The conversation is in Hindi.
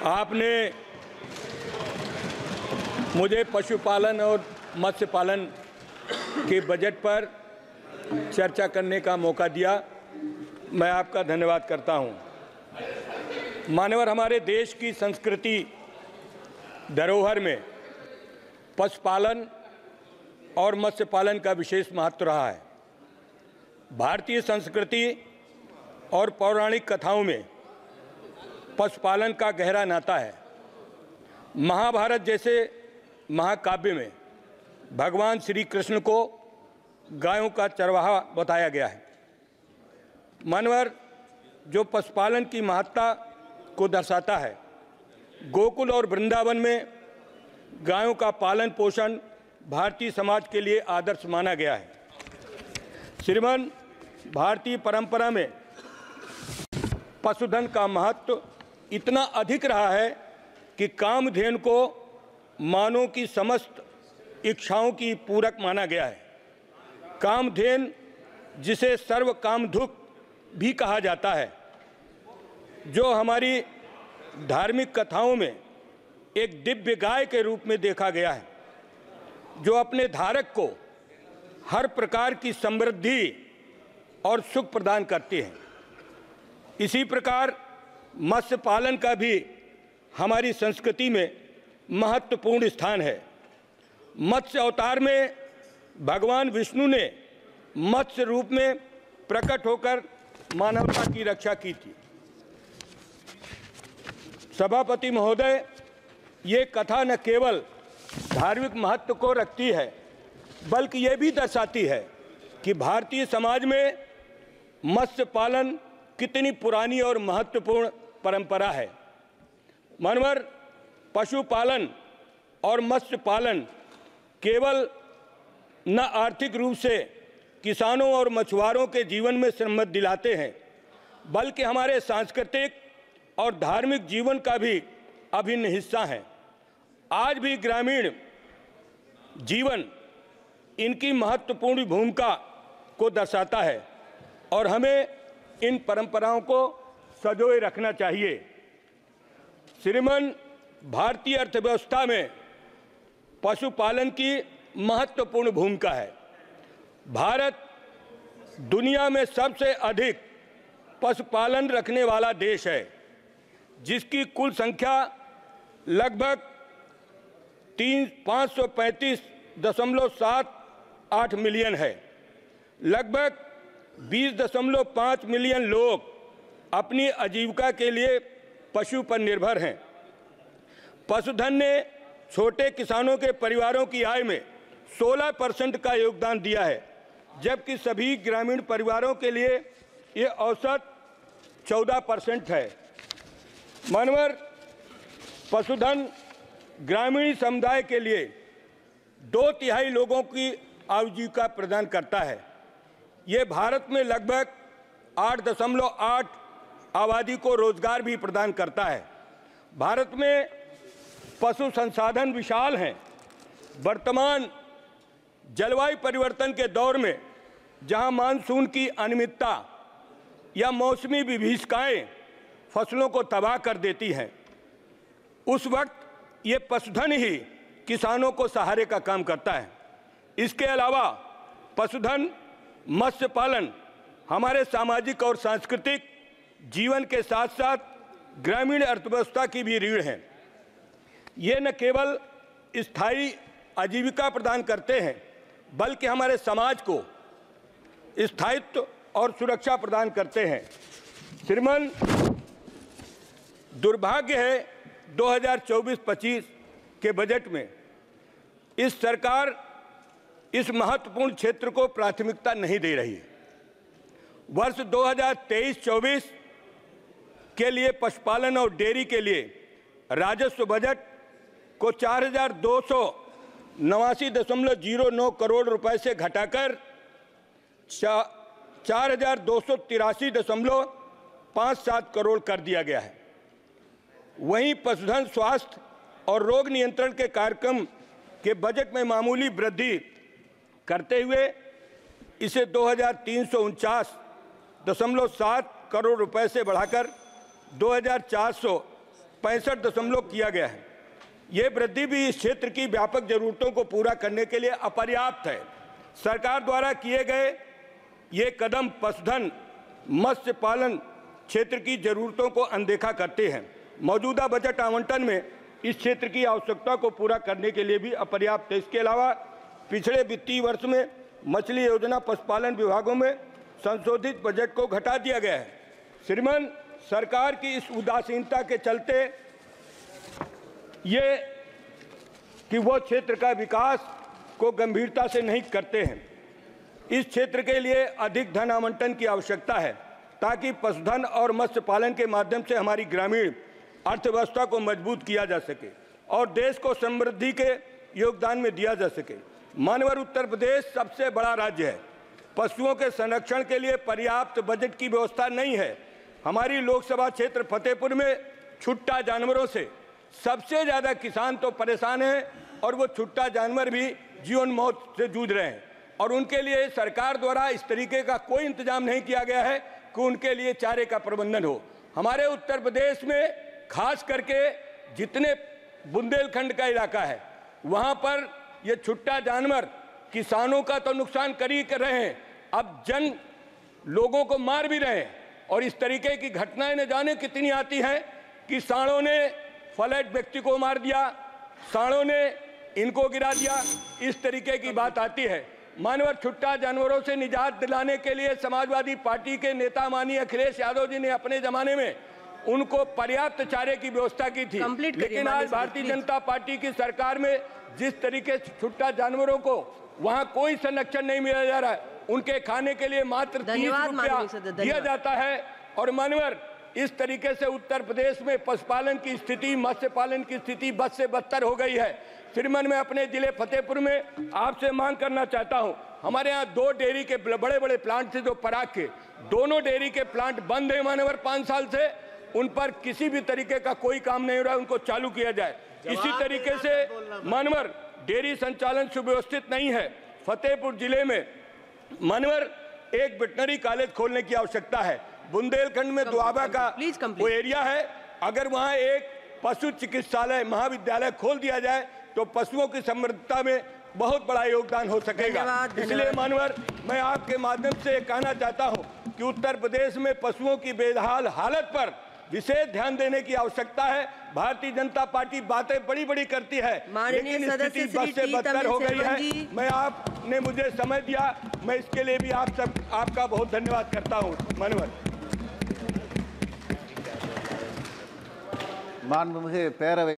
आपने मुझे पशुपालन और मत्स्य पालन के बजट पर चर्चा करने का मौका दिया। मैं आपका धन्यवाद करता हूं। मान्यवर, हमारे देश की संस्कृति धरोहर में पशुपालन और मत्स्य पालन का विशेष महत्व रहा है। भारतीय संस्कृति और पौराणिक कथाओं में पशुपालन का गहरा नाता है। महाभारत जैसे महाकाव्य में भगवान श्री कृष्ण को गायों का चरवाहा बताया गया है। मानवर, जो पशुपालन की महत्ता को दर्शाता है, गोकुल और वृंदावन में गायों का पालन पोषण भारतीय समाज के लिए आदर्श माना गया है। श्रीमान, भारतीय परंपरा में पशुधन का महत्व इतना अधिक रहा है कि कामधेनु को मानव की समस्त इच्छाओं की पूरक माना गया है। कामधेनु, जिसे सर्व कामधुक भी कहा जाता है, जो हमारी धार्मिक कथाओं में एक दिव्य गाय के रूप में देखा गया है, जो अपने धारक को हर प्रकार की समृद्धि और सुख प्रदान करती है। इसी प्रकार मत्स्य पालन का भी हमारी संस्कृति में महत्वपूर्ण स्थान है। मत्स्य अवतार में भगवान विष्णु ने मत्स्य रूप में प्रकट होकर मानवता की रक्षा की थी। सभापति महोदय, ये कथा न केवल धार्मिक महत्व को रखती है, बल्कि ये भी दर्शाती है कि भारतीय समाज में मत्स्य पालन कितनी पुरानी और महत्वपूर्ण परंपरा है। मानवर, पशुपालन और मत्स्य पालन केवल न आर्थिक रूप से किसानों और मछुआरों के जीवन में समृद्धि दिलाते हैं, बल्कि हमारे सांस्कृतिक और धार्मिक जीवन का भी अभिन्न हिस्सा हैं। आज भी ग्रामीण जीवन इनकी महत्वपूर्ण भूमिका को दर्शाता है और हमें इन परंपराओं को संजोए रखना चाहिए। श्रीमान, भारतीय अर्थव्यवस्था में पशुपालन की महत्वपूर्ण भूमिका है। भारत दुनिया में सबसे अधिक पशुपालन रखने वाला देश है, जिसकी कुल संख्या लगभग 535.78 मिलियन है। लगभग 20.5 मिलियन लोग अपनी आजीविका के लिए पशु पर निर्भर हैं। पशुधन ने छोटे किसानों के परिवारों की आय में 16% का योगदान दिया है, जबकि सभी ग्रामीण परिवारों के लिए ये औसत 14% है। मानवर, पशुधन ग्रामीण समुदाय के लिए 2/3 लोगों की आजीविका प्रदान करता है। ये भारत में लगभग 8.8 आबादी को रोजगार भी प्रदान करता है। भारत में पशु संसाधन विशाल हैं। वर्तमान जलवायु परिवर्तन के दौर में, जहां मानसून की अनियमितता या मौसमी विभीषिकाएं फसलों को तबाह कर देती हैं, उस वक्त ये पशुधन ही किसानों को सहारे का काम करता है। इसके अलावा पशुधन मत्स्य पालन हमारे सामाजिक और सांस्कृतिक जीवन के साथ साथ ग्रामीण अर्थव्यवस्था की भी रीढ़ है। ये न केवल स्थायी आजीविका प्रदान करते हैं, बल्कि हमारे समाज को स्थायित्व और सुरक्षा प्रदान करते हैं। श्रीमान, दुर्भाग्य है 2024-25 के बजट में इस सरकार इस महत्वपूर्ण क्षेत्र को प्राथमिकता नहीं दे रही है। वर्ष 2023-24 के लिए पशुपालन और डेयरी के लिए राजस्व बजट को 4,289.09 करोड़ रुपए से घटाकर 4,283.57 करोड़ कर दिया गया है। वहीं पशुधन स्वास्थ्य और रोग नियंत्रण के कार्यक्रम के बजट में मामूली वृद्धि करते हुए इसे 2,349.7 करोड़ रुपए से बढ़ाकर 2,400 65 किया गया है। ये वृद्धि भी इस क्षेत्र की व्यापक जरूरतों को पूरा करने के लिए अपर्याप्त है। सरकार द्वारा किए गए ये कदम पशुधन मत्स्य पालन क्षेत्र की जरूरतों को अनदेखा करते हैं। मौजूदा बजट आवंटन में इस क्षेत्र की आवश्यकता को पूरा करने के लिए भी अपर्याप्त है। इसके अलावा पिछले वित्तीय वर्ष में मछली योजना पशुपालन विभागों में संशोधित बजट को घटा दिया गया है। श्रीमान, सरकार की इस उदासीनता के चलते ये कि वो क्षेत्र का विकास को गंभीरता से नहीं करते हैं। इस क्षेत्र के लिए अधिक धन आवंटन की आवश्यकता है ताकि पशुधन और मत्स्य पालन के माध्यम से हमारी ग्रामीण अर्थव्यवस्था को मजबूत किया जा सके और देश को समृद्धि के योगदान में दिया जा सके। मानवर उत्तर प्रदेश सबसे बड़ा राज्य है। पशुओं के संरक्षण के लिए पर्याप्त बजट की व्यवस्था नहीं है। हमारी लोकसभा क्षेत्र फतेहपुर में छुट्टा जानवरों से सबसे ज़्यादा किसान तो परेशान हैं और वो छुट्टा जानवर भी जीवन मौत से जूझ रहे हैं और उनके लिए सरकार द्वारा इस तरीके का कोई इंतजाम नहीं किया गया है कि उनके लिए चारे का प्रबंधन हो। हमारे उत्तर प्रदेश में खास करके जितने बुंदेलखंड का इलाका है वहाँ पर ये छुट्टा जानवर किसानों का तो नुकसान कर ही कर रहे हैं, अब लोगों को मार भी रहे हैं। और इस तरीके की घटनाएं न जाने कितनी आती हैं कि सांडों ने फ्लैट व्यक्ति को मार दिया, सांडों ने इनको गिरा दिया, इस तरीके की बात आती है। मानवर छुट्टा जानवरों से निजात दिलाने के लिए समाजवादी पार्टी के नेता माननीय अखिलेश यादव जी ने अपने जमाने में उनको पर्याप्त चारे की व्यवस्था की थी, लेकिन आज भारतीय जनता पार्टी की सरकार में जिस तरीके से छुट्टा जानवरों को वहां कोई संरक्षण नहीं मिला जा रहा है, उनके खाने के लिए मात्र 30 रुपया दिया जाता है और मानवर इस तरीके से उत्तर प्रदेश में पशुपालन की स्थिति, मत्स्य पालन की स्थिति बद से बदतर हो गई है। श्रीमान, मैं अपने जिले फतेहपुर में आपसे मांग करना चाहता हूं, हमारे यहाँ 2 डेयरी के बड़े बड़े प्लांट थे जो पराग के, दोनों डेयरी के प्लांट बंद है मानवर 5 साल से, उन पर किसी भी तरीके का कोई काम नहीं हो रहा है, उनको चालू किया जाए। इसी तरीके से मानवर डेयरी संचालन सुव्यवस्थित नहीं है। फतेहपुर जिले में मानवर एक वेटनरी कॉलेज खोलने की आवश्यकता है। बुंदेलखंड में दुआबा का वो एरिया है, अगर वहाँ एक पशु चिकित्सालय महाविद्यालय खोल दिया जाए तो पशुओं की समृद्धता में बहुत बड़ा योगदान हो सकेगा। इसलिए मानवर, मैं आपके माध्यम से कहना चाहता हूँ कि उत्तर प्रदेश में पशुओं की बेहाल हालत पर विशेष ध्यान देने की आवश्यकता है। भारतीय जनता पार्टी बातें बड़ी बड़ी करती है, लेकिन स्थिति बद से बदतर हो गई है। मैं आपने मुझे समय दिया, मैं इसके लिए भी आपका बहुत धन्यवाद करता हूँ। माननीय பேரவை